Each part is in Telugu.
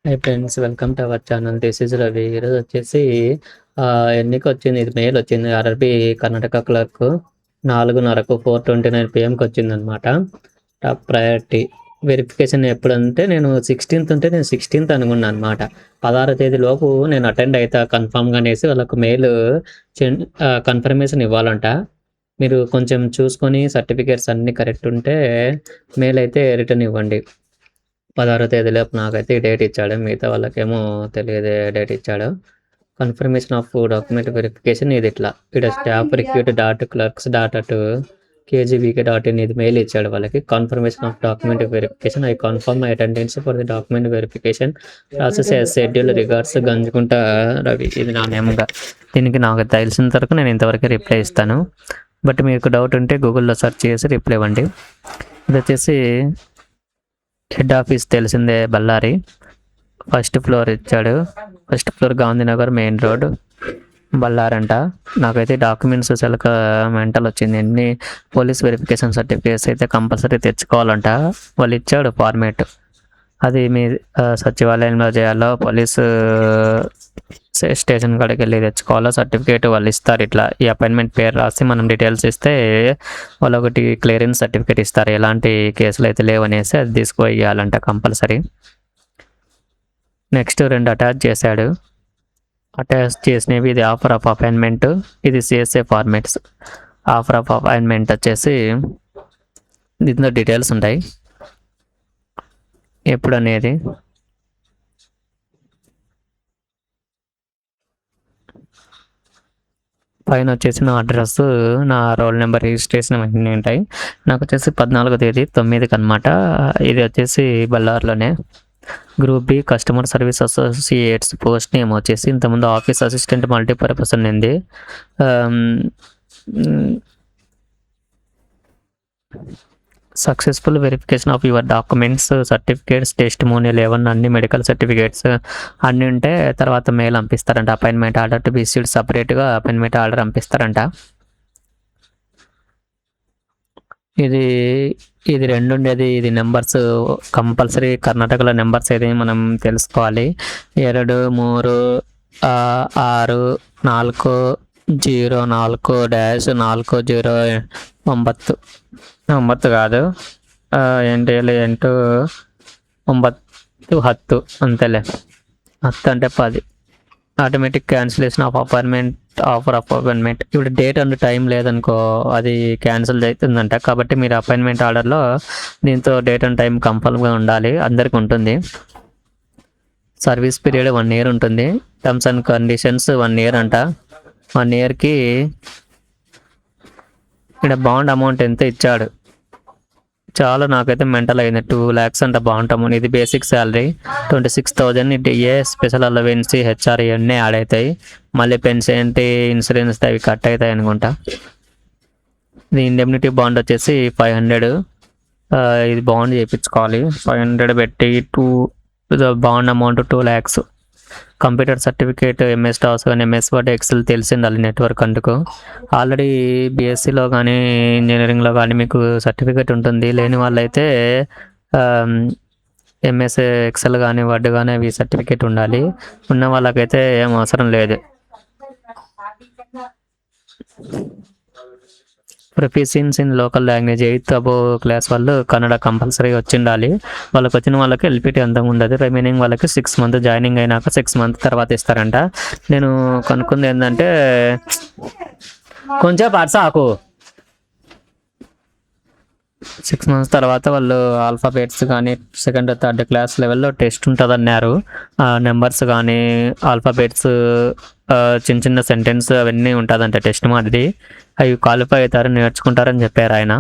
Hi friends, welcome to our channel. This is Ravi. ఈరోజు వచ్చేసి ఎన్నికొచ్చింది, ఇది మెయిల్ వచ్చింది. ఆర్ఆర్బీ కర్ణాటక క్లర్క్ 4:30కు 4:29 పిఎంకి వచ్చిందనమాట. టాప్ ప్రయారిటీ వెరిఫికేషన్ ఎప్పుడంటే నేను 16th ఉంటే నేను 16th అనుకున్నాను అనమాట. 16వ తేదీ లోపు నేను అటెండ్ అవుతా కన్ఫామ్గా అనేసి వాళ్ళకు మెయిల్ కన్ఫర్మేషన్ ఇవ్వాలంట. మీరు కొంచెం చూసుకొని సర్టిఫికేట్స్ అన్నీ కరెక్ట్ ఉంటే మెయిల్ అయితే రిటర్న్ ఇవ్వండి. 16వ తేదీలోపు నాకైతే ఈ డేట్ ఇచ్చాడు. మిగతా వాళ్ళకేమో తెలియదు డేట్ ఇచ్చాడు. కన్ఫర్మేషన్ ఆఫ్ డాక్యుమెంట్ వెరిఫికేషన్ ఇది ఇట్లా ఇక్కడ staff recruit dot clerks dot అటు KGBK.in ఇది మెయిల్ ఇచ్చాడు వాళ్ళకి. Confirmation of document verification. I confirm my attendance for the document verification process as schedule regards Ganjukunta Ravi. ఇది నా నేమ్గా. దీనికి నాకు తెలిసిన వరకు నేను ఇంతవరకు రిప్లై ఇస్తాను. బట్ మీకు డౌట్ ఉంటే గూగుల్లో సెర్చ్ చేసి రిప్లై ఇవ్వండి. ఇది వచ్చేసి హెడ్ ఆఫీస్ తెలిసిందే, బళ్ళారి. ఫస్ట్ ఫ్లోర్ ఇచ్చాడు. First floor Gandhinagar main road, బళ్ళారంట. నాకైతే డాక్యుమెంట్స్ సెలక మెంటల్ వచ్చింది. ఎన్ని పోలీస్ వెరిఫికేషన్ సర్టిఫికేట్స్ అయితే కంపల్సరీ తెచ్చుకోవాలంట. వాళ్ళు ఇచ్చాడు ఫార్మేట్. అది మీ సచివాలయంలో చేయాలో పోలీసు స్టేషన్ కాడికి వెళ్ళి తెచ్చుకోవాలో సర్టిఫికేట్ వాళ్ళు ఇస్తారు. ఇట్లా ఈ అపాయింట్మెంట్ పేరు రాసి మనం డీటెయిల్స్ ఇస్తే వాళ్ళు ఒకటి క్లియరెన్స్ సర్టిఫికేట్ ఇస్తారు. ఎలాంటి కేసులు అయితే లేవనేసి అది తీసుకుపోయి ఇవ్వాలంట కంపల్సరీ. నెక్స్ట్ 2 అటాచ్ చేశాడు. అటాచ్ చేసినవి ఇది ఆఫర్ ఆఫ్ అపాయింట్మెంట్, ఇది CSA formats. Offer of appointment వచ్చేసి దీంట్లో డీటెయిల్స్ ఉంటాయి ఎప్పుడు అనేది. పైన వచ్చేసి నా అడ్రస్, నా రోల్ నెంబర్, రిజిస్ట్రేషన్ అన్నీ ఉంటాయి. నాకు వచ్చేసి 14వ తేదీ 9కి అనమాట. ఇది వచ్చేసి బళ్ళార్లోనే. Group B customer service associates. Post name వచ్చేసి ఇంతకుముందు ఆఫీస్ అసిస్టెంట్ మల్టీపర్పస్ ఉంది. Successful verification of your documents, certificates, testimonial ఏమన్నా అన్ని మెడికల్ సర్టిఫికేట్స్ అన్నీ ఉంటే తర్వాత మెయిల్ పంపిస్తారంట. Appointment order to be issued. సపరేట్గా అపాయింట్మెంట్ ఆర్డర్ పంపిస్తారంట. ఇది ఇది 2 ఉండేది. ఇది నెంబర్స్ కంపల్సరీ కర్ణాటకలో నెంబర్స్ ఏది మనం తెలుసుకోవాలి. 2, 3, 6, 4, 0, 4, -4, 0, 9 కాదు, 8, 8, 9, 10 అంతేలే. 10 అంటే 10. Automatic cancellation of appointment, offer of appointment. ఇప్పుడు డేట్ అండ్ టైం లేదనుకో అది క్యాన్సిల్ అవుతుందంట. కాబట్టి మీరు అపాయింట్మెంట్ ఆర్డర్లో దీంతో డేట్ అండ్ టైం కంఫర్మ్గా ఉండాలి. అందరికి ఉంటుంది. సర్వీస్ పీరియడ్ 1 year ఉంటుంది. టర్మ్స్ అండ్ కండిషన్స్ 1 year అంట. 1 yearకి ఇక్కడ బాండ్ అమౌంట్ ఎంత ఇచ్చాడు. చాలా నాకైతే మెంటల్ అయింది. 2 lakhs అంట బాండ్ అమౌంట్. ఇది basic salary 26,000. DA, special allowance, HR ఇవన్నీ యాడ్ అవుతాయి. మళ్ళీ పెన్షన్, ఇన్సూరెన్స్ అవి కట్ అవుతాయి అనుకుంటా. ఇది ఇండెమ్నిటీ బాండ్ వచ్చేసి 500. ఇది బాండ్ చేయించుకోవాలి. 500 పెట్టి bond amount 2 lakhs. Computer certificate, MS DOS కానీ MS Word, Excel తెలిసి ఉండాలి నెట్వర్క్ అందుకు. ఆల్రెడీ BScలో కానీ ఇంజనీరింగ్లో కానీ మీకు సర్టిఫికేట్ ఉంటుంది. లేని వాళ్ళైతే MS Excel కానీ Word కానీ అవి సర్టిఫికేట్ ఉండాలి. ఉన్న వాళ్ళకైతే ఏం అవసరం లేదు. Proficiency in local language 8th above class వాళ్ళు కన్నడ కంపల్సరీ వచ్చి ఉండాలి. వాళ్ళకి వచ్చిన వాళ్ళకి LPT అంతం ఉండదు. రిమైనింగ్ వాళ్ళకి 6 months జాయినింగ్ అయినాక 6 months తర్వాత ఇస్తారంట. నేను కనుక్కుంది ఏంటంటే కొంచెం పర్సాకు 6 months తర్వాత వాళ్ళు ఆల్ఫాబెట్స్ కానీ 2nd, 3rd class లెవెల్లో టెస్ట్ ఉంటుంది అన్నారు. నెంబర్స్ కానీ ఆల్ఫాబెట్స్, చిన్న చిన్న సెంటెన్స్ అవన్నీ ఉంటుందంట టెస్ట్ మాదిరి. అవి క్వాలిఫై అవుతారు, నేర్చుకుంటారని చెప్పారు ఆయన.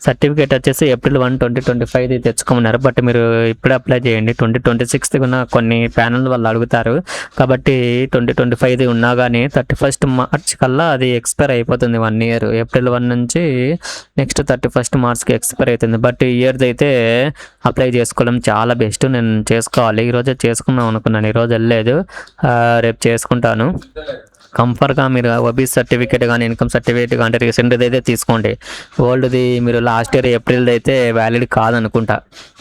సర్టిఫికేట్ వచ్చేసి April 1, 2025 తెచ్చుకోమన్నారు. బట్ మీరు ఇప్పుడే అప్లై చేయండి. 2026 ఉన్న కొన్ని ప్యానల్ వాళ్ళు అడుగుతారు. కాబట్టి 2025 ఉన్నా కానీ 31st March కల్లా అది ఎక్స్పైర్ అయిపోతుంది. 1 year. April 1 నుంచి నెక్స్ట్ 31st Marchకి ఎక్స్పైర్ అవుతుంది. బట్ ఈ ఇయర్ది అయితే అప్లై చేసుకోవడం చాలా బెస్ట్. నేను చేసుకోవాలి. ఈరోజే చేసుకుందాం అనుకున్నాను. ఈరోజు వెళ్ళలేదు, రేపు చేసుకుంటాను. కంఫర్ట్గా మీరు ఓబీసీ సర్టిఫికేట్ కానీ ఇన్కమ్ సర్టిఫికేట్ కానీ రీసెంట్ది అయితే తీసుకోండి. ఓల్డ్ది మీరు లాస్ట్ ఇయర్ ఏప్రిల్ది అయితే వ్యాలిడ్ కాదనుకుంటా,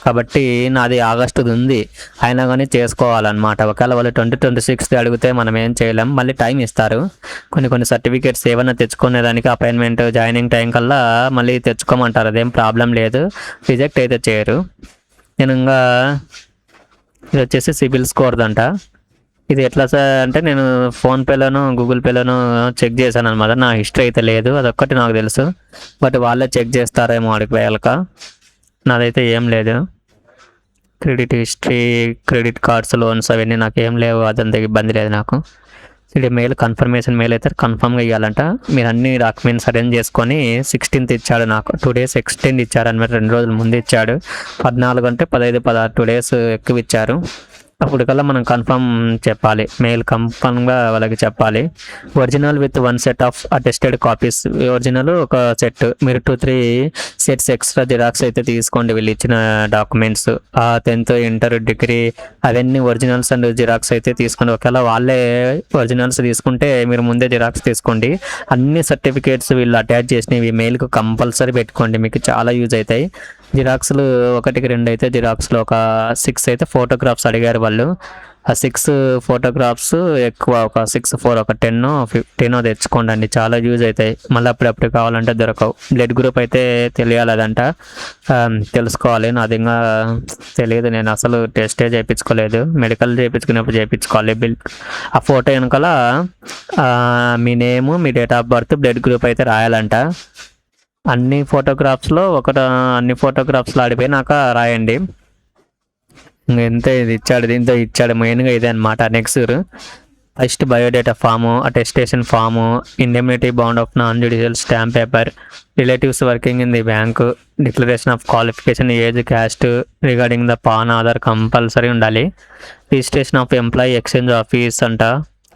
కాబట్టి నాది ఆగస్టుది ఉంది, అయినా కానీ చేసుకోవాలన్నమాట. ఒకవేళ వాళ్ళు 2026 అడిగితే మనం ఏం చేయలేం, మళ్ళీ టైం ఇస్తారు. కొన్ని సర్టిఫికేట్స్ ఏమైనా తెచ్చుకునేదానికి అపాయింట్మెంట్ జాయినింగ్ టైం కల్లా మళ్ళీ తెచ్చుకోమంటారు, అదేం ప్రాబ్లం లేదు, రిజెక్ట్ అయితే చేయరు. నేను ఇంకా ఇది వచ్చేసి సిబిల్ స్కోర్దంట. ఇది ఎట్లా సార్ అంటే నేను ఫోన్పేలోను గూగుల్ పేలోను చెక్ చేశాను అనమాట. నా హిస్టరీ అయితే లేదు, అదొక్కటి నాకు తెలుసు, బట్ వాళ్ళే చెక్ చేస్తారేమో అడిగి వేయాలక. నాదైతే ఏం లేదు, credit history, credit cards, loans అవన్నీ నాకు ఏం లేవు, అదంతా ఇబ్బంది లేదు నాకు. ఇది మెయిల్ కన్ఫర్మేషన్ మెయిల్ అయితే కన్ఫర్మ్గా ఇవ్వాలంట. మీరు అన్ని డాక్యుమెంట్స్ అరేంజ్ చేసుకొని 16th ఇచ్చాడు, నాకు 2 days ఎక్స్టెండ్ ఇచ్చాడు అనమాట, 2 రోజుల ముందు ఇచ్చాడు. 14 అంటే 15, 16 2 days ఎక్కువ ఇచ్చారు. అప్పటికల్లా మనం కన్ఫర్మ్ చెప్పాలి, మెయిల్ కన్ఫర్మ్గా వాళ్ళకి చెప్పాలి. Original with 1 set of attested copies, original ఒక సెట్, మీరు 2-3 sets ఎక్స్ట్రా జిరాక్స్ అయితే తీసుకోండి వీళ్ళు ఇచ్చిన డాక్యుమెంట్స్. 10th, ఇంటర్, డిగ్రీ అవన్నీ ఒరిజినల్స్ అండ్ జిరాక్స్ అయితే తీసుకోండి. ఒకవేళ వాళ్ళే ఒరిజినల్స్ తీసుకుంటే మీరు ముందే జిరాక్స్ తీసుకోండి. అన్ని సర్టిఫికేట్స్ వీళ్ళు అటాచ్ చేసినవి మెయిల్కి కంపల్సరీ పెట్టుకోండి, మీకు చాలా యూజ్ అవుతాయి. జిరాక్స్లు 1-2 అయితే జిరాక్స్లో ఒక 6 అయితే ఫోటోగ్రాఫ్స్ అడిగారు వాళ్ళు. ఆ 6 ఫోటోగ్రాఫ్స్ ఎక్కువ, ఒక 6, 4 ఒక 10 తెచ్చుకోండి, చాలా యూజ్ అవుతాయి. మళ్ళీ అప్పుడప్పుడు కావాలంటే దొరకవు. బ్లడ్ గ్రూప్ అయితే తెలియాలి అదంట, తెలుసుకోవాలి. నాది ఇంకా తెలియదు, నేను అసలు టెస్టే చేయించుకోలేదు, మెడికల్ చేయించుకునేప్పుడు చేయించుకోవాలి. ఆ ఫోటో వెనకాల మీ నేము, మీ date of birth, blood group అయితే రాయాలంట. అన్ని ఫోటోగ్రాఫ్స్లో అన్ని ఫోటోగ్రాఫ్స్లో ఆడిపోయినాక రాయండి. ఎంత ఇది ఇచ్చాడు, దీంతో ఇచ్చాడు మెయిన్గా ఇదే అనమాట. Next first biodata form, attestation form, indemnity bond of non judicial stamp paper, relatives working in the bank, declaration of qualification, age, caste regarding the PAN, Aadhaar compulsory ఉండాలి. Registration of employee exchange office అంట,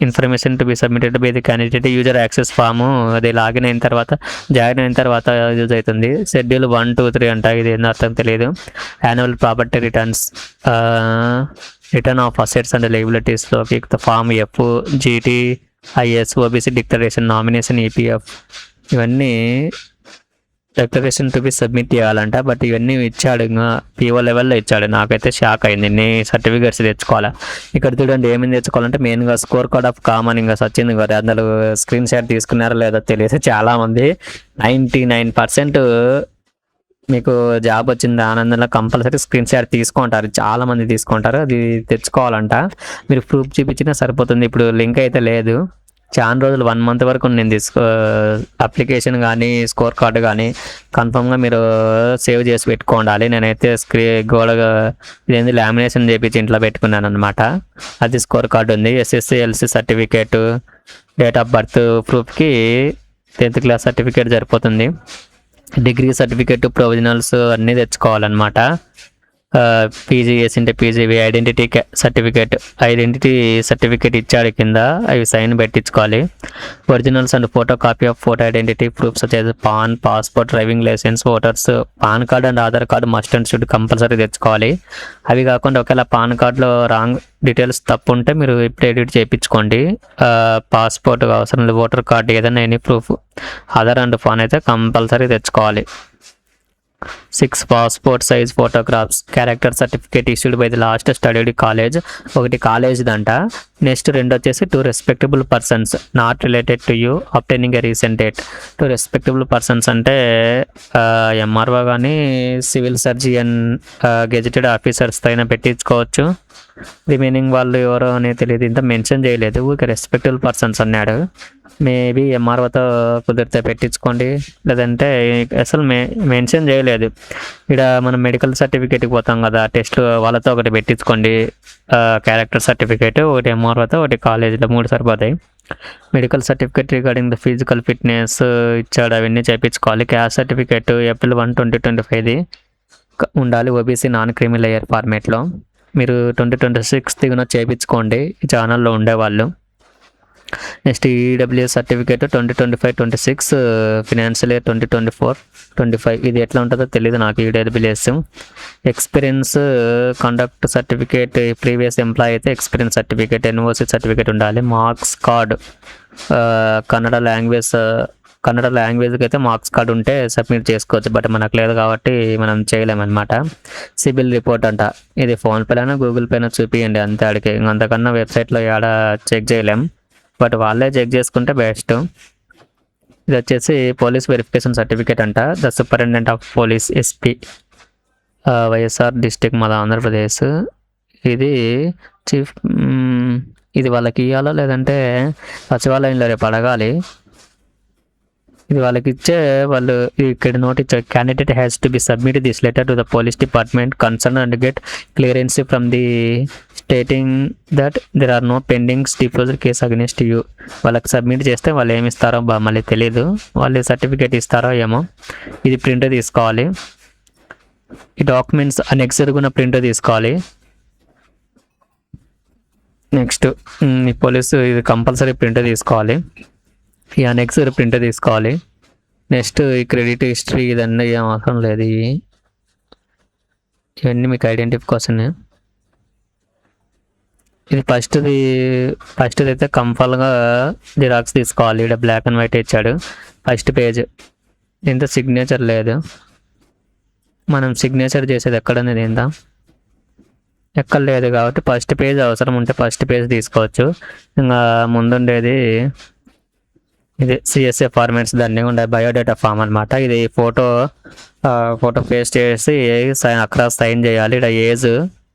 information to be submitted by the candidate, user access form, అది లాగిన్ అయిన తర్వాత జాయిన్ అయిన తర్వాత యూజ్ అవుతుంది. షెడ్యూల్ 1, 2, 3 అంట, ఇది ఏందో అర్థం తెలియదు. Annual property returns, return of assets and లయబిలిటీస్లోకి ఫామ్ F, GT, IS, OBC declaration, nomination, EPF ఇవన్నీ డిక్లరేషన్ టు బి సబ్మిట్ చేయాలంట. బట్ ఇవన్నీ ఇచ్చాడు, ఇంకా PO లెవెల్లో ఇచ్చాడు. నాకైతే షాక్ అయింది, ఇన్ని సర్టిఫికేట్స్ తెచ్చుకోవాలా. ఇక్కడ చూడండి ఏమేమి తెచ్చుకోవాలంటే మెయిన్గా స్కోర్ కార్డ్ ఆఫ్ కామన్ ఇంకా వచ్చింది కదా, అందులో స్క్రీన్ షాట్ తీసుకున్నారో లేదో తెలియదు. చాలామంది 99% మీకు జాబ్ వచ్చింది ఆనందంలో కంపల్సరీ స్క్రీన్ షాట్ తీసుకుంటారు, చాలామంది తీసుకుంటారు. అది తెచ్చుకోవాలంట, మీరు ప్రూఫ్ చూపించినా సరిపోతుంది. ఇప్పుడు లింక్ అయితే లేదు, చాలా రోజులు 1 month వరకు నేను అప్లికేషన్ కానీ స్కోర్ కార్డు కానీ కన్ఫర్మ్గా మీరు సేవ్ చేసి పెట్టుకోండి. నేనైతే ఇదేంది లామినేషన్ చేపించి ఇంట్లో పెట్టుకున్నాను అనమాట. అది స్కోర్ కార్డు ఉంది. SSC, LC certificate, date of birth ప్రూఫ్కి 10th class సర్టిఫికేట్ సరిపోతుంది. డిగ్రీ సర్టిఫికేట్, ప్రొవిజనల్స్ అన్నీ తెచ్చుకోవాలన్నమాట. పీజీ చేసింటే పీజీవి, ఐడెంటిటీ సర్టిఫికేట్ ఇచ్చాడు కింద, అవి సైన్ పెట్టించుకోవాలి. Originals and photo copy of photo identity proofs వచ్చేసి PAN, passport, driving licence, voters, PAN card and Aadhaar card must and should compulsory తెచ్చుకోవాలి. అవి కాకుండా ఒకవేళ పాన్ కార్డులో రాంగ్ డీటెయిల్స్ తప్పు ఉంటే మీరు ఇప్పుడు ఎడిట్ చేయించుకోండి. పాస్పోర్ట్ అవసరం లేదు, ఓటర్ కార్డు ఏదైనా any proof, Aadhaar and PAN అయితే కంపల్సరీ తెచ్చుకోవాలి. 6 passport size photographs, character certificate issued by the last studied college, ఒకటి కాలేజ్ దంట. నెక్స్ట్ 2 వచ్చేసి 2 respectable persons not related to you obtaining a recent date. 2 respectable persons అంటే MRO కానీ సివిల్ సర్జియన్, గెజెటెడ్ ఆఫీసర్స్ అయినా పెట్టించుకోవచ్చు. రిమైనింగ్ వాళ్ళు ఎవరో అనేది తెలియదు, ఇంత మెన్షన్ చేయలేదు, ఊరికే రెస్పెక్టబుల్ పర్సన్స్ అన్నాడు. మేబీ MROతో కుదిరితే పెట్టించుకోండి, లేదంటే అసలు మెన్షన్ చేయలేదు. ఇక్కడ మనం మెడికల్ సర్టిఫికేట్కి పోతాం కదా, టెస్ట్ వాళ్ళతో ఒకటి పెట్టించుకోండి. క్యారెక్టర్ సర్టిఫికేట్ ఒకటి MROతో, ఒకటి కాలేజీలో, 3 సరిపోతాయి. Medical certificate regarding the physical fitness ఇచ్చాడు, అవన్నీ చేయించుకోవాలి. క్యాస్ట్ సర్టిఫికేట్ April 1, 2025 ఉండాలి, ఓబీసీ నాన్ క్రిమి లేయర్ ఫార్మేట్లో. మీరు 2026 దిగున చేయించుకోండి ఈ ఛానల్లో ఉండేవాళ్ళు. Next EWS certificate 2025-26 financial year 2024-25 ఇది ఎట్లా ఉంటుందో తెలియదు నాకు. EWS experience conduct certificate previous employ అయితే ఎక్స్పీరియన్స్ సర్టిఫికేట్ ఎన్ఓసి సర్టిఫికేట్ ఉండాలి. మార్క్స్ కార్డ్ కన్నడ లాంగ్వేజ్కి అయితే మార్క్స్ కార్డ్ ఉంటే సబ్మిట్ చేసుకోవచ్చు, బట్ మనకు లేదు కాబట్టి మనం చేయలేమన్నమాట. సిబిల్ రిపోర్ట్ అంట, ఇది ఫోన్పేలోనే గూగుల్ పేనా చూపియండి అంతే, అడిగి అంతకన్నా వెబ్సైట్లో ఏడ చెక్ చేయలేం, బట్ వాళ్ళే చెక్ చేసుకుంటే బెస్ట్. ఇది వచ్చేసి పోలీస్ వెరిఫికేషన్ సర్టిఫికేట్ అంట, the superintendent of police SP YSR district మన ఆంధ్రప్రదేశ్. ఇది చీఫ్, ఇది వాళ్ళకి ఇవ్వాలో లేదంటే సచివాలయంలో రేపు అడగాలి. ఇది వాళ్ళకి ఇచ్చే వాళ్ళు ఇక్కడ నోట్ ఇచ్చే candidate has to be submit this letter to the police department concern and get clearance from the stating that there are no pendings disposal case against you. వాళ్ళకి సబ్మిట్ చేస్తే వాళ్ళు ఏమి ఇస్తారో మళ్ళీ తెలీదు, వాళ్ళు సర్టిఫికేట్ ఇస్తారో ఏమో. ఇది ప్రింట్ తీసుకోవాలి, ఈ డాక్యుమెంట్స్ అనెక్సర్గున్న ప్రింట్ తీసుకోవాలి. నెక్స్ట్ ఈ పోలీసు ఇది కంపల్సరీ ప్రింట్ తీసుకోవాలి, ఈ అనెక్సర్ ప్రింట్ తీసుకోవాలి. నెక్స్ట్ ఈ క్రెడిట్ హిస్టరీ ఇదన్నీ ఏం అవసరం లేదు, ఇవన్నీ మీకు ఐడెంటిఫై కోసమే. ఇది ఫస్ట్ది అయితే కంపల్గా జిరాక్స్ తీసుకోవాలి. ఇక్కడ బ్లాక్ అండ్ వైట్ ఇచ్చాడు ఫస్ట్ పేజ్, ఇంత సిగ్నేచర్ లేదు. మనం సిగ్నేచర్ చేసేది ఎక్కడనేది ఏందా ఎక్కడ లేదు కాబట్టి ఫస్ట్ పేజ్ అవసరం ఉంటే ఫస్ట్ పేజ్ తీసుకోవచ్చు. ఇంకా ముందుండేది ఇది సిఎస్ఏ ఫార్మాట్స్ దాన్ని ఉండే బయోడేటా ఫామ్ అనమాట. ఇది ఫోటో పేస్ట్ చేసి అక్కడ సైన్ చేయాలి. ఇక్కడ ఏజ్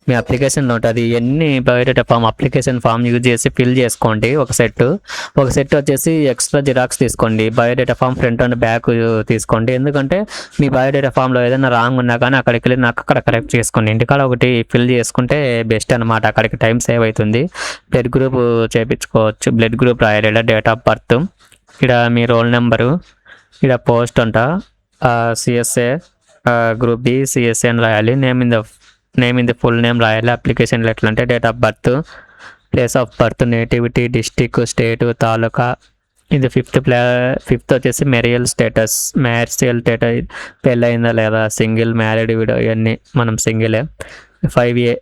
మీ అప్లికేషన్లో ఉంటుంది, ఎన్ని biodata form application form use చేసి ఫిల్ చేసుకోండి. ఒక సెట్ వచ్చేసి ఎక్స్ట్రా జిరాక్స్ తీసుకోండి. Biodata form front and back తీసుకోండి, ఎందుకంటే మీ బయోడేటా ఫామ్లో ఏదైనా రాంగ్ ఉన్నా కానీ అక్కడికి వెళ్ళి నాకు అక్కడ కరెక్ట్ చేసుకోండి. ఇంటికాడ ఒకటి ఫిల్ చేసుకుంటే బెస్ట్ అనమాట, అక్కడికి టైం సేవ్ అవుతుంది. బ్లడ్ గ్రూప్ చేయించుకోవచ్చు, బ్లడ్ గ్రూప్ రాయాలి, డేట్ ఆఫ్ బర్త్, ఇక్కడ మీ రోల్ నెంబరు, ఇక్కడ పోస్ట్ అంట సిఎస్ఏ గ్రూప్ బి సిఎస్ఏ అని రాయాలి. Name in the full name రాయాలి. అప్లికేషన్లో ఎట్లా అంటే date of birth, place of birth, nativity, district, state, taluka. ఇది ఫిఫ్త్ వచ్చేసి మ్యారియల్ స్టేటస్, పెళ్ళయిందా లేదా, సింగిల్, మ్యారీడ్, విడో, ఇవన్నీ మనం సింగిలే. 5A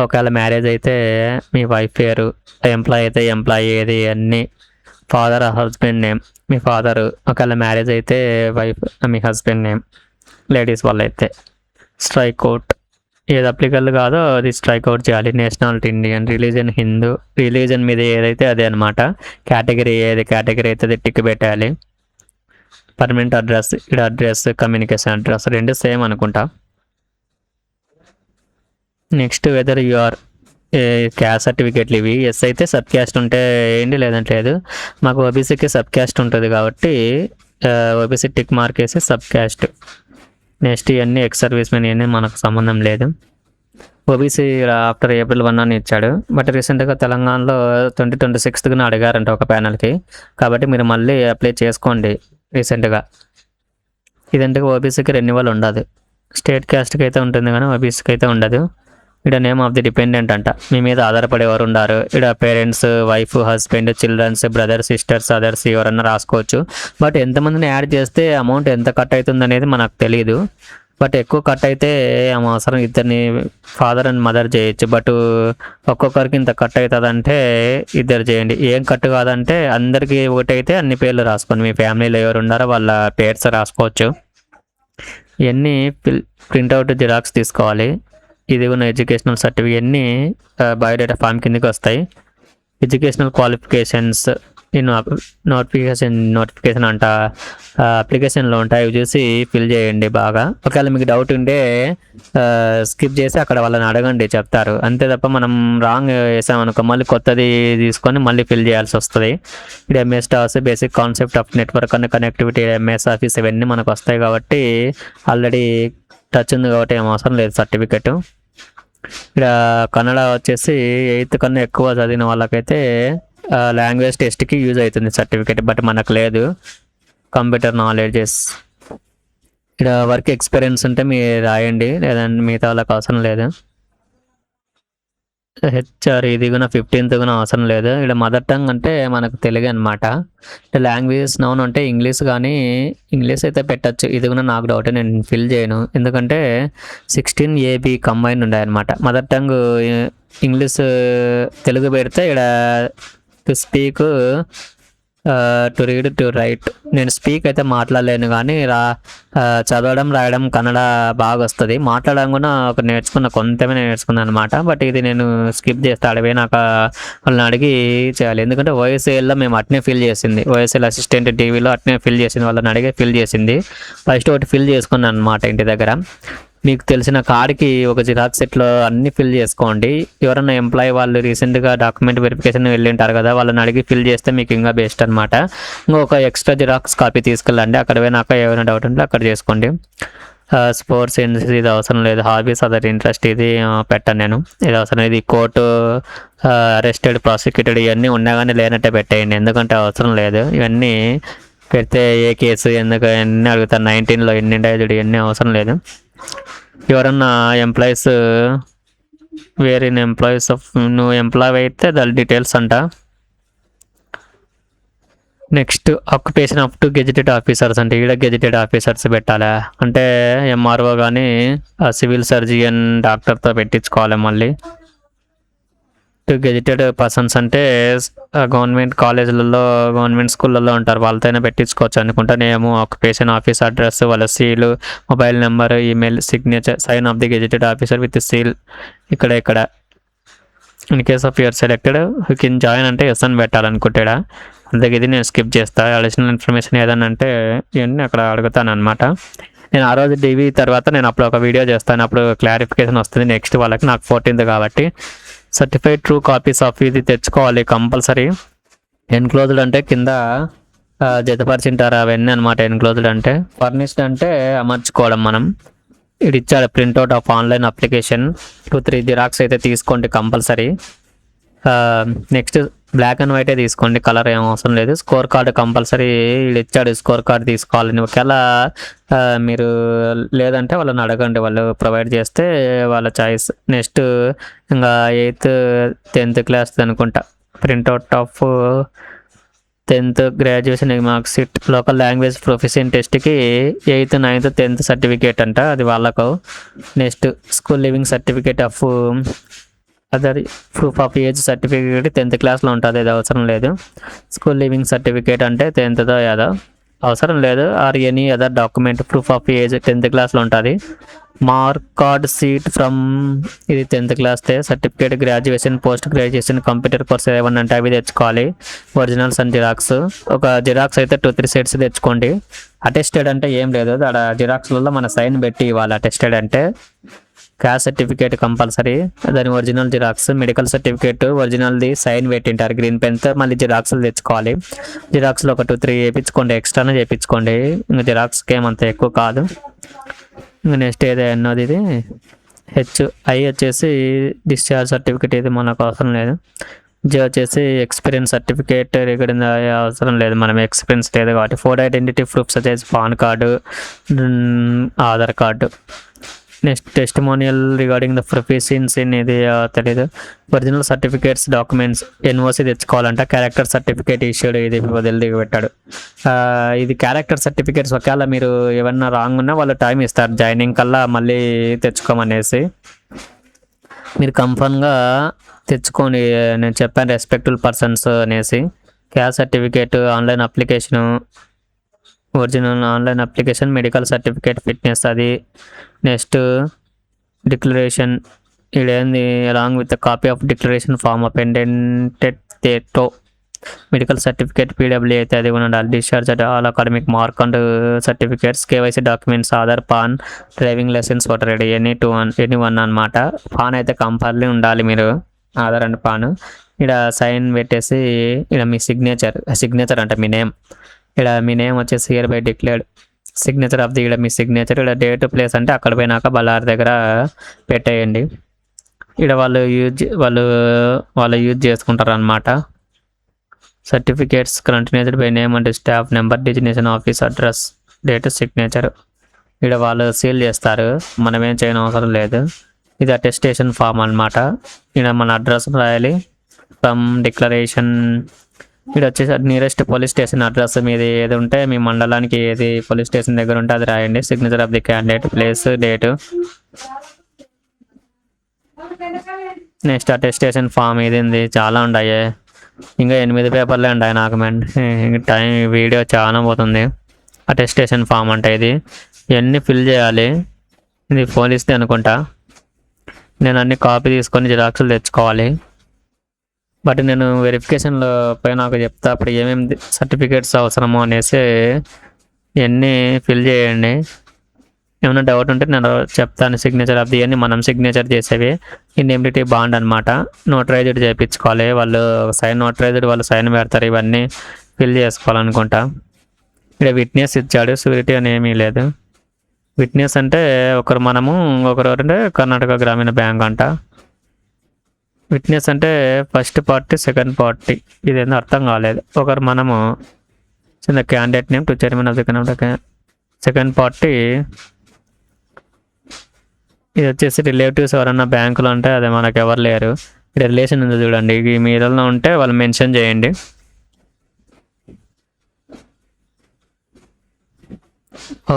ఒకవేళ మ్యారేజ్ అయితే మీ వైఫ్ పేరు, ఎంప్లాయీ అయితే ఎంప్లాయీ ఏది అన్నీ, ఫాదర్ హస్బెండ్ నేమ్ మీ ఫాదరు, ఒకవేళ మ్యారేజ్ అయితే వైఫ్ మీ హస్బెండ్ నేమ్, లేడీస్ వాళ్ళు అయితే. స్ట్రైక్ అవుట్ ఏది అప్లికబుల్ కాదో అది స్ట్రైక్ అవుట్ చేయాలి. Nationality Indian, religion Hindu, religion మీద ఏదైతే అదే అనమాట. కేటగిరీ కేటగిరీ అయితే అది టిక్ పెట్టాలి. పర్మనెంట్ అడ్రస్, ఇక్కడ అడ్రస్, కమ్యూనికేషన్ అడ్రస్ రెండు సేమ్ అనుకుంటా. Next whether you are caste సర్టిఫికేట్లు ఇవి. ఎస్ అయితే సబ్ క్యాస్ట్ ఉంటే ఏంటి, లేదంటే లేదు. మాకు ఓబీసీకి సబ్ క్యాస్ట్ ఉంటుంది కాబట్టి ఓబీసీ టిక్ మార్క్ వేసి సబ్ క్యాస్ట్. నెక్స్ట్ ఇవన్నీ ఎక్స్ సర్వీస్ మెన్, ఇవన్నీ మనకు సంబంధం లేదు. ఓబీసీ ఆఫ్టర్ April 1 అని ఇచ్చాడు, బట్ రీసెంట్గా తెలంగాణలో 2026 అడిగారంట ఒక ప్యానల్కి, కాబట్టి మీరు మళ్ళీ అప్లై చేసుకోండి రీసెంట్గా. ఇదంటే ఓబీసీకి రెన్యువల్ ఉండదు, స్టేట్ క్యాస్ట్కి అయితే ఉంటుంది కానీ ఓబీసీకి అయితే ఉండదు. ఇక్కడ నేమ్ ఆఫ్ ది డిపెండెంట్ అంట, మీ మీద ఆధారపడేవారు ఉన్నారు. ఇక్కడ parents, wife, husband, childrens, brothers, sisters, others ఎవరన్నా రాసుకోవచ్చు. బట్ ఎంతమందిని యాడ్ చేస్తే అమౌంట్ ఎంత కట్ అవుతుంది అనేది మనకు తెలియదు. బట్ ఎక్కువ కట్ అయితే అవసరం ఇద్దరిని ఫాదర్ అండ్ మదర్ చేయొచ్చు, బట్ ఒక్కొక్కరికి ఇంత కట్ అవుతుంది అంటే ఇద్దరు చేయండి. ఏం కట్ కాదంటే అందరికీ ఒకటైతే అన్ని పేర్లు రాసుకోండి, మీ ఫ్యామిలీలో ఎవరు ఉన్నారో వాళ్ళ పేర్స్ రాసుకోవచ్చు. ఇవన్నీ ప్రింట్అవుట్ జిరాక్స్ తీసుకోవాలి. ఇది ఉన్న ఎడ్యుకేషనల్ సర్టిఫికేట్ అన్నీ బయోడేటా ఫామ్ కిందకి వస్తాయి. ఎడ్యుకేషనల్ క్వాలిఫికేషన్స్ ఈ నోటిఫికేషన్ అంట అప్లికేషన్లో ఉంటాయి, అవి చూసి ఫిల్ చేయండి బాగా. ఒకవేళ మీకు డౌట్ ఉంటే స్కిప్ చేసి అక్కడ వాళ్ళని అడగండి, చెప్తారు. అంతే తప్ప మనం రాంగ్ వేసామనుకో మళ్ళీ కొత్తది తీసుకొని మళ్ళీ ఫిల్ చేయాల్సి వస్తుంది. ఇక్కడ MS toss, basic concept of network and connectivity, MS office ఇవన్నీ మనకు వస్తాయి కాబట్టి ఆల్రెడీ టచ్ ఉంది కాబట్టి ఏం అవసరం లేదు సర్టిఫికెట్. ఇక్కడ కన్నడ వచ్చేసి 8th కన్నా ఎక్కువ చదివిన వాళ్ళకైతే లాంగ్వేజ్ టెస్ట్కి యూజ్ అవుతుంది సర్టిఫికెట్, బట్ మనకు లేదు. కంప్యూటర్ నాలెడ్జెస్, ఇక్కడ వర్క్ ఎక్స్పీరియన్స్ ఉంటే మీరు రాయండి, లేదంటే మిగతా వాళ్ళకి అవసరం లేదు. హెచ్ఆర్ ఇది కూడా 15th కూడా అవసరం లేదు. ఇక్కడ మదర్ టంగ్ అంటే మనకు తెలుగు అనమాట. లాంగ్వేజెస్ నౌన్ అంటే ఇంగ్లీష్ కానీ ఇంగ్లీష్ అయితే పెట్టచ్చు. ఇది కూడా నాకు డౌట్, నేను ఫిల్ చేయను. ఎందుకంటే 16 AB కంబైన్ ఉన్నాయన్నమాట. మదర్ టంగ్ ఇంగ్లీష్ తెలుగు పెడితే ఇక్కడ to speak, to read, to right. నేను స్పీక్ అయితే మాట్లాడలేను కానీ చదవడం రాయడం కన్నడ బాగా వస్తుంది. మాట్లాడడం కూడా కొంతమే నేర్చుకున్నాను అనమాట. బట్ ఇది నేను స్కిప్ చేస్తే అడిగే నాకు వాళ్ళని అడిగి చేయాలి. ఎందుకంటే ఓఎస్ఏల్లో మేము అట్నే ఫిల్ చేసింది, ఓఎస్ఎల్ అసిస్టెంట్ టీవీలో అట్నే ఫిల్ చేసింది, వాళ్ళని అడిగే ఫిల్ చేసింది. ఫస్ట్ ఒకటి ఫిల్ చేసుకున్నాను అనమాట ఇంటి దగ్గర. మీకు తెలిసిన కార్డ్కి ఒక జిరాక్స్ సెట్లో అన్నీ ఫిల్ చేసుకోండి. ఎవరైనా ఎంప్లాయీ వాళ్ళు రీసెంట్గా డాక్యుమెంట్ వెరిఫికేషన్ వెళ్ళి ఉంటారు కదా, వాళ్ళని అడిగి ఫిల్ చేస్తే మీకు ఇంకా బెస్ట్ అనమాట. ఇంకొక ఎక్స్ట్రా జిరాక్స్ కాపీ తీసుకెళ్ళండి. అక్కడ పోయినాక ఏమైనా డౌట్ ఉంటే అక్కడ చేసుకోండి. స్పోర్ట్స్ ఇది అవసరం లేదు. హాబీస్ అదర్ ఇంట్రెస్ట్ ఇది పెట్టాను నేను. ఇది అవసరం, ఇది కోర్టు అరెస్టెడ్ ప్రాసిక్యూటెడ్ ఇవన్నీ ఉన్నా కానీ లేనట్టే పెట్టేయండి, ఎందుకంటే అవసరం లేదు. ఇవన్నీ పెడితే ఏ కేసు ఎందుకు ఎన్ని అడుగుతారు, 19లో ఎన్ని ఉండేది, ఇవన్నీ అవసరం లేదు. ఎవరన్నా ఎంప్లాయీస్ వేరే ఎంప్లాయీస్ ఆఫ్ నువ్వు ఎంప్లాయ్ అయితే దాని డీటెయిల్స్ అంట. Next occupation up to gazetted officers అంటే ఈడ గెజిటెడ్ ఆఫీసర్స్ పెట్టాలా అంటే ఎంఆర్ఓ కానీ సివిల్ సర్జన్ డాక్టర్తో పెట్టించుకోవాలి. మళ్ళీ టు గెజిటెడ్ పర్సన్స్ అంటే గవర్నమెంట్ కాలేజీలలో గవర్నమెంట్ స్కూళ్ళల్లో ఉంటారు, వాళ్ళతోనే పెట్టించుకోవచ్చు అనుకుంటా. నేము, ఆక్యుపేషన్, ఆఫీస్ అడ్రస్, వాళ్ళ seal, mobile number, email, signature, sign of the gazetted officer with seal ఇక్కడ. In case of you're selected you can join అంటే ఎస్ అని పెట్టాలనుకుంటాడా. అందుకే ఇది నేను స్కిప్ చేస్తాను. అడిషనల్ ఇన్ఫర్మేషన్ ఏదన్నా అంటే ఇవన్నీ అక్కడ అడుగుతాను అనమాట. నేను ఆ రోజు డివి తర్వాత నేను అప్పుడు ఒక వీడియో చేస్తాను, అప్పుడు క్లారిఫికేషన్ వస్తుంది నెక్స్ట్ వాళ్ళకి. నాకు 14th కాబట్టి సర్టిఫైడ్ ట్రూ కాపీస్ ఆఫ్ ఇది తెచ్చుకోవాలి కంపల్సరీ. ఎన్క్లోజ్డ్ అంటే కింద జతపరిచింటారు అవన్నీ అనమాట. ఎన్క్లోజ్డ్ అంటే ఫర్నిష్డ్ అంటే అమర్చుకోవడం. మనం ఇది ఇచ్చాడు printout of online application 2-3 xerox అయితే తీసుకోండి కంపల్సరీ. నెక్స్ట్ బ్లాక్ అండ్ వైటే తీసుకోండి, కలర్ ఏం అవసరం లేదు. స్కోర్ కార్డు కంపల్సరీ ఇది ఇచ్చాడు, స్కోర్ కార్డు తీసుకోవాలని. ఒకవేళ మీరు లేదంటే వాళ్ళని అడగండి, వాళ్ళు ప్రొవైడ్ చేస్తే వాళ్ళ చాయిస్. నెక్స్ట్ ఇంకా 8th 10th క్లాస్ అనుకుంటా printout of 10th graduation mark sheet. Local language proficient టెస్ట్కి 8th 9th 10th సర్టిఫికేట్ అంట, అది వాళ్ళకు. Next school living certificate of other proof of age certificate 10th క్లాస్లో ఉంటుంది, అది అవసరం లేదు. స్కూల్ లివింగ్ సర్టిఫికేట్ అంటే 10th ఏదో అవసరం లేదు. Or any other document proof of age 10th క్లాస్లో ఉంటుంది. మార్క్ కార్డ్ సీట్ ఫ్రమ్ ఇది 10th class certificate, graduation, post graduation, computer course ఏమన్నా అంటే అవి తెచ్చుకోవాలి. ఒరిజినల్స్ అండ్ జిరాక్స్, ఒక జిరాక్స్ అయితే 2-3 సెట్స్ తెచ్చుకోండి. అటెస్టెడ్ అంటే ఏం లేదు, అక్కడ జిరాక్స్లలో మన సైన్ పెట్టి ఇవ్వాలి. అటెస్టెడ్ అంటే క్యాస్ట్ సర్టిఫికేట్ కంపల్సరీ, దాని ఒరిజినల్ జిరాక్స్, మెడికల్ సర్టిఫికేట్ ఒరిజినల్ది సైన్ పెట్టింటారు గ్రీన్ పెన్తో. మళ్ళీ జిరాక్స్లు తెచ్చుకోవాలి. జిరాక్స్లో ఒక 2-3 వేయించుకోండి, ఎక్స్ట్రానే చేయించుకోండి. ఇంకా జిరాక్స్కి ఏమంత ఎక్కువ కాదు. ఇంకా నెక్స్ట్ ఏదన్నది ఇది HI వచ్చేసి డిశ్చార్జ్ సర్టిఫికేట్, ఇది మనకు అవసరం లేదు. J వచ్చేసి ఎక్స్పీరియన్స్ సర్టిఫికేట్, ఇక్కడ అవసరం లేదు, మనం ఎక్స్పీరియన్స్ లేదు కాబట్టి. 4 ఐడెంటిటీ ప్రూఫ్స్ వచ్చేసి PAN card, Aadhaar card. Next testimonial regarding the proficiency ఇది తెలీదు. ఒరిజినల్ సర్టిఫికేట్స్, డాక్యుమెంట్స్, NOC తెచ్చుకోవాలంట. క్యారెక్టర్ సర్టిఫికేట్ ఇష్యూడ్, ఇది వదిలి పెట్టాడు. ఇది క్యారెక్టర్ సర్టిఫికేట్స్ ఒకవేళ మీరు ఏమన్నా రాంగ్ ఉన్నా వాళ్ళు టైం ఇస్తారు జాయినింగ్ కల్లా మళ్ళీ తెచ్చుకోమనేసి. మీరు కన్ఫర్మ్గా తెచ్చుకోండి, నేను చెప్పాను రెస్పెక్టబుల్ పర్సన్స్ అనేసి. Caste certificate, online application, original online application, medical certificate, fitness అది. నెక్స్ట్ డిక్లరేషన్, ఇదేంది along with copy of declaration form appended తేటో. మెడికల్ సర్టిఫికేట్ PW అయితే అది ఉండాలి. Discharge all academic mark and certificates, KYC documents, Aadhaar, PAN, driving licence, voter ID, any one అనమాట. పాన్ అయితే కంపల్సరీ ఉండాలి, మీరు ఆధార్ అండ్ పాన్. ఇక్కడ సైన్ పెట్టేసి ఇక్కడ మీ సిగ్నేచర్ అంటే మీ నేమ్. ఇక్కడ మీ నేమ్ వచ్చేసి here by declared, signature of the ఇక్కడ మీ సిగ్నేచర్. ఇక్కడ డేట్ ప్లేస్ అంటే అక్కడ పోయినాక బళ్ళారి దగ్గర పెట్టేయండి. ఇక్కడ వాళ్ళు యూజ్ చేసుకుంటారు అనమాట. సర్టిఫికేట్స్ కంటిన్యూడ్ బై నేమ్ అంటే staff number, designation, office address, date, signature. ఇక్కడ వాళ్ళు సీల్ చేస్తారు, మనం ఏం చేయని అవసరం లేదు. ఇది అటెస్టేషన్ ఫామ్ అనమాట. ఇక్కడ మన అడ్రస్ రాయాలి. ఫ్రమ్ డిక్లరేషన్ ఇక్కడ వచ్చేసి నియరెస్ట్ పోలీస్ స్టేషన్ అడ్రస్ మీది ఏది ఉంటే మీ మండలానికి ఏది పోలీస్ స్టేషన్ దగ్గర ఉంటే అది రాయండి. Signature of the candidate, place, date. Next attestation form ఇది ఉంది, చాలా ఉన్నాయి, ఇంకా 8 పేపర్లే ఉన్నాయి నాకు టైం వీడియో చాలా పోతుంది. అటెస్టేషన్ ఫామ్ అంటే ఇది ఇవన్నీ ఫిల్ చేయాలి. ఇది పోలీస్ది అనుకుంటా. నేను అన్ని కాపీ తీసుకొని జిరాక్స్లు తెచ్చుకోవాలి. బట్ నేను వెరిఫికేషన్లో పై నాకు చెప్తా అప్పుడు ఏమేమి సర్టిఫికేట్స్ అవసరమో అనేసి ఇవన్నీ ఫిల్ చేయండి. ఏమైనా డౌట్ ఉంటే నేను చెప్తాను. సిగ్నేచర్ ఆఫ్ ది అన్ని మనం సిగ్నేచర్ చేసేవి. ఇండెమ్నిటీ బాండ్ అనమాట, నోటరైజ్డ్ చేయించుకోవాలి. వాళ్ళు సైన్ నోటరైజ్డ్ వాళ్ళు సైన్ పెడతారు. ఇవన్నీ ఫిల్ చేసుకోవాలనుకుంటా. ఇక్కడ విట్నెస్ ఇచ్చాడు, షూరిటీ అని ఏమీ లేదు. విట్నెస్ అంటే ఒకరు మనము, ఒకరు అంటే కర్ణాటక గ్రామీణ బ్యాంక్ అంట. విట్నెస్ అంటే ఫస్ట్ పార్టీ, సెకండ్ పార్టీ. ఇదేందో అర్థం కాలేదు. ఒకరు మనము చిన్న candidate name to chairman of the Karnataka. Second party ఇది వచ్చేసి రిలేటివ్స్ ఎవరన్నా బ్యాంకులో ఉంటే అదే మనకు ఎవరు లేరు. ఇక్కడ రిలేషన్ ఉంది చూడండి, మీ ఇళ్ళలో ఉంటే వాళ్ళు మెన్షన్ చేయండి. ఓ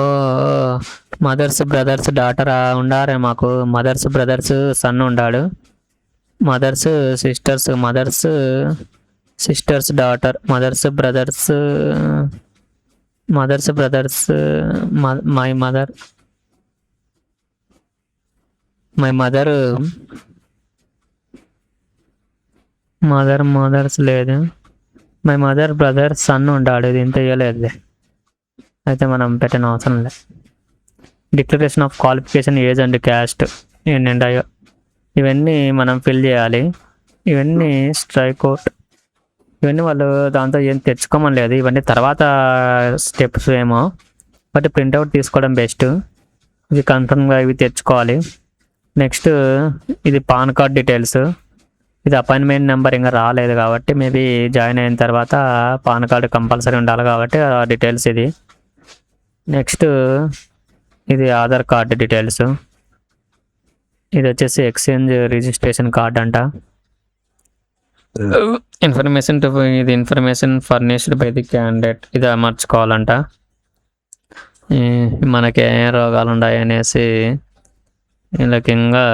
మదర్స్ బ్రదర్స్ డాటర్ ఉండారే మాకు. మదర్స్ బ్రదర్స్ సన్ ఉండాడు. Mother's sister's daughter, mother's brother's my mother's లేదు. మై మదర్ బ్రదర్ సన్ ఉండాడు. ఇది ఇంత ఇవ్వలేదు, అయితే మనం పెట్టిన అవసరం లేదు. Declaration of qualification, age and caste ఏంటంటాయో ఇవన్నీ మనం ఫిల్ చేయాలి. ఇవన్నీ స్ట్రైక్ అవుట్, ఇవన్నీ వాళ్ళు దాంతో ఏం తెచ్చుకోమని లేదు. ఇవన్నీ తర్వాత స్టెప్స్ ఏమో, బట్ ప్రింట్అవుట్ తీసుకోవడం బెస్ట్. ఇది కన్ఫర్మ్గా ఇవి తెచ్చుకోవాలి. నెక్స్ట్ ఇది పాన్ కార్డ్ డీటెయిల్స్. ఇది అపాయింట్మెంట్ నెంబర్ ఇంకా రాలేదు కాబట్టి మేబీ జాయిన్ అయిన తర్వాత పాన్ కార్డు కంపల్సరీ ఉండాలి కాబట్టి ఆ డీటెయిల్స్ ఇది. నెక్స్ట్ ఇది ఆధార్ కార్డు డీటెయిల్స్. ఇది వచ్చేసి ఎక్స్చేంజ్ రిజిస్ట్రేషన్ కార్డ్ అంట. Information furnished by the candidate. ఇది అమర్చుకోవాలంట. మనకి ఏ రోగాలు ఉన్నాయి అనేసి వీళ్ళకి ఇంకా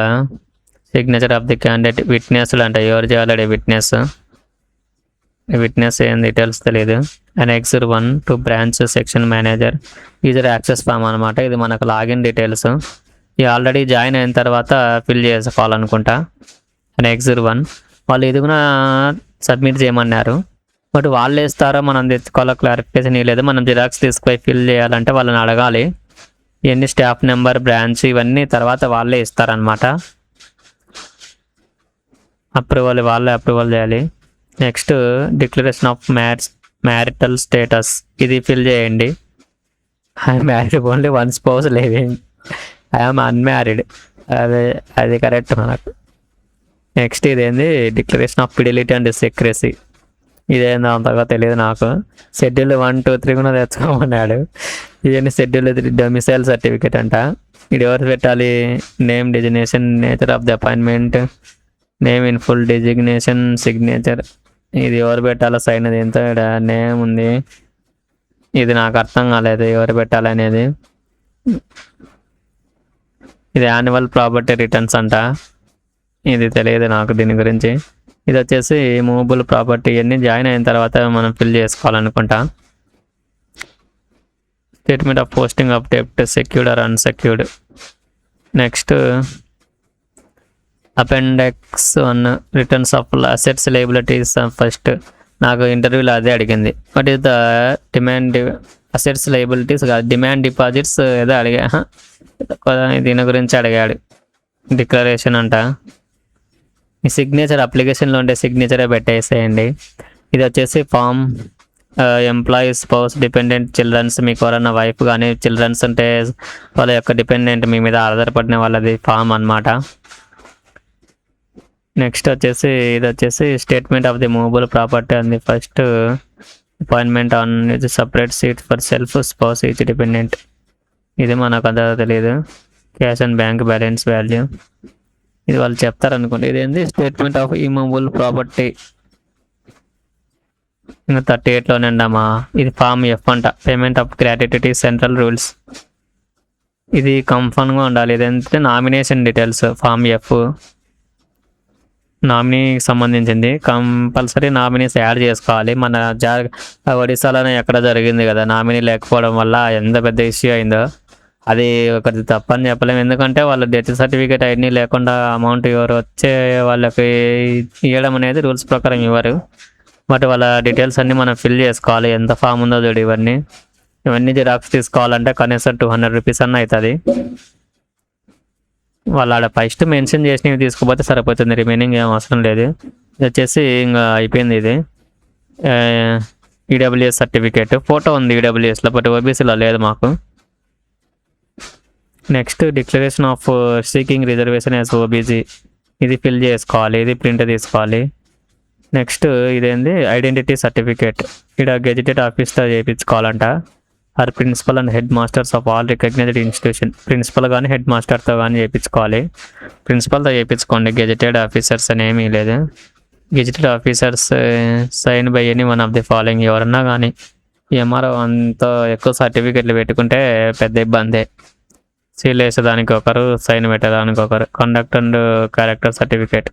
సిగ్నేచర్ ఆఫ్ ది క్యాండిడేట్. విట్నెస్లు అంట, ఎవరు చేయాలి విట్నెస్ ఏం డీటెయిల్స్ తెలియదు. Annexure 1 to branch section manager user access form అనమాట. ఇది మనకు లాగిన్ డీటెయిల్స్. ఇది ఆల్రెడీ జాయిన్ అయిన తర్వాత ఫిల్ చేసుకోవాలనుకుంటా. Annexure 1 వాళ్ళు ఇది కూడా సబ్మిట్ చేయమన్నారు, బట్ వాళ్ళు వేస్తారో మనం తెచ్చుకోవాలో క్లారిఫికేషన్ ఇవ్వలేదు. మనం జిరాక్స్ తీసుకుపోయి ఫిల్ చేయాలంటే వాళ్ళని అడగాలి. ఇవన్నీ స్టాఫ్ నెంబర్, బ్రాంచ్ ఇవన్నీ తర్వాత వాళ్ళే ఇస్తారనమాట. వాళ్ళే అప్రూవల్ చేయాలి. Next declaration of marital status. ఇది ఫిల్ చేయండి. I'm married, only one spouse living. I'm unmarried. అది కరెక్ట్ మనకు. నెక్స్ట్ ఇదేంది డిక్లరేషన్ ఆఫ్ ఫిడిలిటీ అండ్ సెక్రసీ. ఇదేందో అంతగా తెలియదు నాకు. షెడ్యూల్ 1, 2, 3 కూడా తెచ్చుకోమన్నాడు. ఇవన్నీ షెడ్యూల్ 3 డొమిసైల్ సర్టిఫికేట్ అంట. ఇది ఎవరు పెట్టాలి? Name, designation, nature of the appointment, name in full, designation, signature. ఇది ఎవరు పెట్టాలో సైన్ అది ఎంత నేమ్ ఉంది. ఇది నాకు అర్థం కాలేదు ఎవరు పెట్టాలనేది. ఇది యాన్యువల్ ప్రాపర్టీ రిటర్న్స్ అంట. ఇది తెలియదు నాకు దీని గురించి. ఇది వచ్చేసి మూవబుల్ ప్రాపర్టీ. ఇవన్నీ జాయిన్ అయిన తర్వాత మనం ఫిల్ చేసుకోవాలనుకుంటా. స్టేట్మెంట్ ఆఫ్ పోస్టింగ్ ఆఫ్ డెప్ట్, secured or unsecured. Next appendix 1 returns of assets liabilities. First నాకు ఇంటర్వ్యూలో అదే అడిగింది. What is the demand assets liabilities కాదు, డిమాండ్ డిపాజిట్స్ ఏదో అడిగా. దీని గురించి అడిగాడు. డిక్లరేషన్ అంట. మీ సిగ్నేచర్ అప్లికేషన్లో ఉండే సిగ్నేచరే పెట్టేసేయండి. ఇది వచ్చేసి form employees, spouse, dependent, childrens. మీకు ఎవరన్నా వైఫ్ కానీ చిల్డ్రన్స్ ఉంటే వాళ్ళ యొక్క డిపెండెంట్ మీ మీద ఆధారపడిన వాళ్ళది ఫామ్ అన్నమాట. నెక్స్ట్ వచ్చేసి ఇది వచ్చేసి statement of the movable property అంది. ఫస్ట్ అపాయింట్మెంట్ ఆన్ ఇది separate seat for self, spouse, each dependent. ఇది మనకు అంతా తెలియదు. Cash and bank balance value. ఇది వాళ్ళు చెప్తారనుకోండి. ఇదేంది స్టేట్మెంట్ ఆఫ్ ఇమూవబుల్ ప్రాపర్టీ ఇంకా 38లోనేండమ్మా. ఇది ఫామ్ ఎఫ్ అంట, payment of gratuity central rules. ఇది కన్ఫర్మ్గా ఉండాలి. ఇదంటే నామినేషన్ డీటెయిల్స్ ఫామ్ ఎఫ్, నామినీకి సంబంధించింది. కంపల్సరీ నామినీస్ యాడ్ చేసుకోవాలి. మన ఒడిశాలోనే ఎక్కడ జరిగింది కదా నామినీ లేకపోవడం వల్ల ఎంత పెద్ద ఇష్యూ అయిందో. అది ఒకటి తప్పని చెప్పలేము, ఎందుకంటే వాళ్ళ డెత్ సర్టిఫికేట్ అవన్నీ లేకుండా అమౌంట్ ఎవరు వచ్చే వాళ్ళకి ఇవ్వడం అనేది రూల్స్ ప్రకారం ఇవ్వరు. బట్ వాళ్ళ డీటెయిల్స్ అన్నీ మనం ఫిల్ చేసుకోవాలి. ఎంత ఫామ్ ఉందో చూడు, ఇవన్నీ జిరాక్స్ తీసుకోవాలంటే కనీసం 200 రూపీస్ అన్న అవుతుంది. వాళ్ళు ఆడ ఫస్ట్ మెన్షన్ చేసినవి తీసుకుపోతే సరిపోతుంది, రిమైనింగ్ ఏం అవసరం లేదు. ఇది వచ్చేసి ఇంకా అయిపోయింది. ఇది ఈడబ్ల్యూఎస్ సర్టిఫికేట్ ఫోటో ఉంది ఈడబ్ల్యూఎస్లో, బట్ ఓబీసీలో లేదు మాకు. Next declaration of seeking reservation as OBC, ఇది ఫిల్ చేసుకోవాలి, ఇది ప్రింట్ తీసుకోవాలి. నెక్స్ట్ ఇదేంది ఐడెంటిటీ సర్టిఫికేట్, ఇక్కడ గెజిటెడ్ ఆఫీస్తో చేయించుకోవాలంట. Or principal and head masters of all recognized institution, principal కానీ హెడ్ మాస్టర్తో కానీ చేయించుకోవాలి. ప్రిన్సిపల్తో చేయించుకోండి, గెజిటెడ్ ఆఫీసర్స్ అని ఏమీ లేదు. Gazetted officers sign by any one of the following, ఎవరన్నా కానీ. ఎంఆర్ఓ అంత ఎక్కువ సర్టిఫికెట్లు పెట్టుకుంటే పెద్ద ఇబ్బందే. సీల్ వేసేదానికి ఒకరు, సైన్ పెట్టడానికి ఒకరు. కండక్ట్ అండ్ క్యారెక్టర్ సర్టిఫికేట్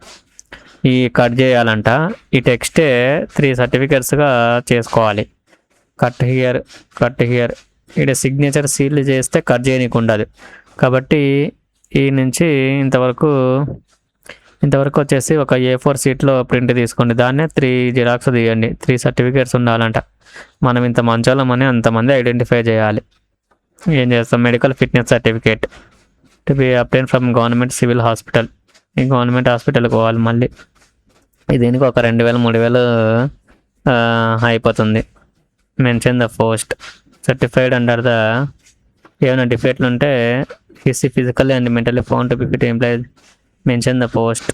ఈ కట్ చేయాలంట. ఈ టెక్స్టే 3 సర్టిఫికేట్స్గా చేసుకోవాలి. కట్ హియర్, కట్ హియర్, ఇక్కడ సిగ్నేచర్ సీల్ చేస్తే కట్ చేయనీకి ఉండదు. కాబట్టి ఈ నుంచి ఇంతవరకు వచ్చేసి ఒక A4 షీట్లో ప్రింట్ తీసుకోండి, దాన్నే 3 జిరాక్స్ తీయండి. 3 సర్టిఫికేట్స్ ఉండాలంట. మనం ఇంత మంచోళ్ళమని అంతమంది ఐడెంటిఫై చేయాలి. ఏం చేస్తాం, medical fitness certificate to be obtain from government civil hospital, ఈ గవర్నమెంట్ హాస్పిటల్కి పోవాలి. మళ్ళీ దీనికి ఒక 2000-3000 అయిపోతుంది. Mention the post certified under the, ఏమైనా డిఫెక్ట్లు ఉంటే physically and mentally found to be fit employee, mention the post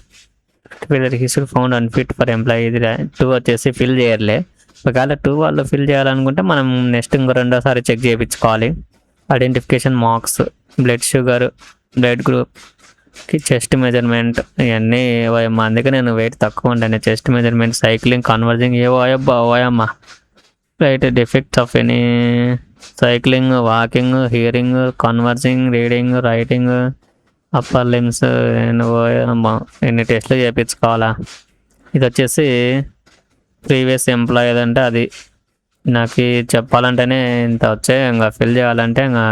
whether his found unfit for employee. ఇది 2 వచ్చేసి ఫిల్ చేయర్లే. ఒకవేళ 2 వాళ్ళు ఫిల్ చేయాలనుకుంటే మనం నెక్స్ట్ ఇంకో 2వ చెక్ చేయించుకోవాలి. Identification marks, blood sugar, blood గ్రూప్కి, చెస్ట్ మెజర్మెంట్, ఇవన్నీ అందుకే నేను వెయిట్ తక్కువ ఉంటాను. చెస్ట్ మెజర్మెంట్, సైక్లింగ్, కన్వర్జింగ్, ఓయమ్మ right. Defects of any cycling, walking, hearing, converging, reading, writing, upper limbs, ఎన్ని టెస్ట్లు చేయించుకోవాలా. ఇది వచ్చేసి ప్రీవియస్ ఎంప్లాయీ అంటే అది నాకు చెప్పాలంటేనే ఇంత వచ్చాయి. ఇంకా ఫిల్ చేయాలంటే ఇంకా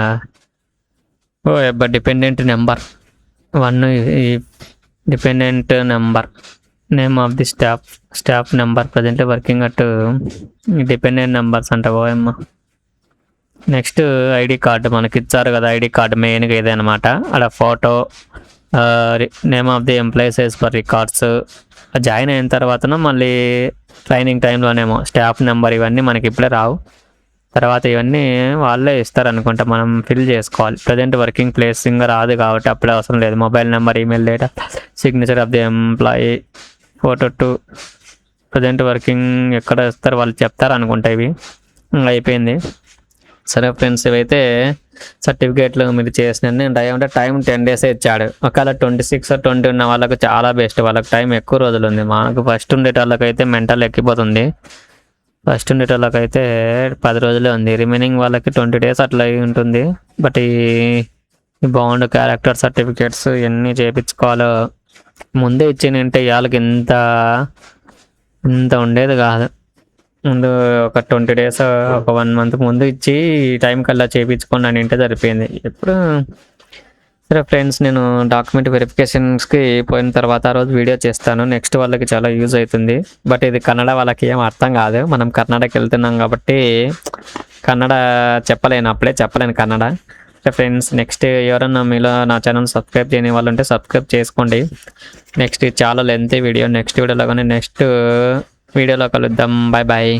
dependent number 1, dependent number, name of the staff number presently working at, dependent numbers అంట ఓయమ్మ. నెక్స్ట్ ఐడి కార్డు మనకి ఇచ్చారు కదా, ఐడి కార్డు మెయిన్గా ఇదే అనమాట. అక్కడ photo, name of the employees as per records, join అయిన తర్వాతనో మళ్ళీ ట్రైనింగ్ టైంలోనేమో స్టాఫ్ నెంబర్, ఇవన్నీ మనకి ఇప్పుడే రావు. తర్వాత ఇవన్నీ వాళ్ళే ఇస్తారనుకుంటా, మనం ఫిల్ చేసుకోవాలి. ప్రజెంట్ వర్కింగ్ ప్లేస్ ఇంకా రాదు కాబట్టి అప్పుడే అవసరం లేదు. Mobile number, email data, signature of the employee, photo 2, present working ఎక్కడ ఇస్తారు వాళ్ళు చెప్తారు అనుకుంటా. ఇవి అయిపోయింది. సరే ఫ్రెండ్స్, ఇవైతే సర్టిఫికేట్లు మీరు చేసిన టైం 10 days ఇచ్చాడు. ఒకవేళ 26 or 20 ఉన్న వాళ్ళకు చాలా బెస్ట్, వాళ్ళకి టైం ఎక్కువ రోజులు ఉంది. మనకు ఫస్ట్ ఉండేటోళ్ళకైతే మెంటల్ ఎక్కిపోతుంది. ఫస్ట్ ఉండేటోళ్ళకైతే 10 రోజులే ఉంది. రిమైనింగ్ వాళ్ళకి 20 days అట్లా ఉంటుంది. బట్ ఈ బాండ్, క్యారెక్టర్ సర్టిఫికేట్స్ ఇవన్నీ చేయించుకోవాలో ముందే ఇచ్చిందంటే వాళ్ళకి ఇంత ఉండేది కాదు. ముందు ఒక 20 days, ఒక 1 month ముందు ఇచ్చి టైం కల్లా చేయించుకోండి అని అంటే సరిపోయింది. ఎప్పుడు సరే ఫ్రెండ్స్, నేను డాక్యుమెంట్ వెరిఫికేషన్స్కి పోయిన తర్వాత ఆ రోజు వీడియో చేస్తాను. నెక్స్ట్ వాళ్ళకి చాలా యూజ్ అవుతుంది. బట్ ఇది కన్నడ వాళ్ళకి ఏం అర్థం కాదు. మనం కర్ణాటకకి వెళ్తున్నాం కాబట్టి కన్నడ అప్పుడే చెప్పలేను కన్నడ. ఫ్రెండ్స్, నెక్స్ట్ ఎవరన్నా మీలో నా ఛానల్ సబ్స్క్రైబ్ చేయని వాళ్ళు ఉంటే సబ్స్క్రైబ్ చేసుకోండి. నెక్స్ట్ చాలా లెంతీ వీడియో, నెక్స్ట్ వీడియోలో కలుద్దాం. Bye bye.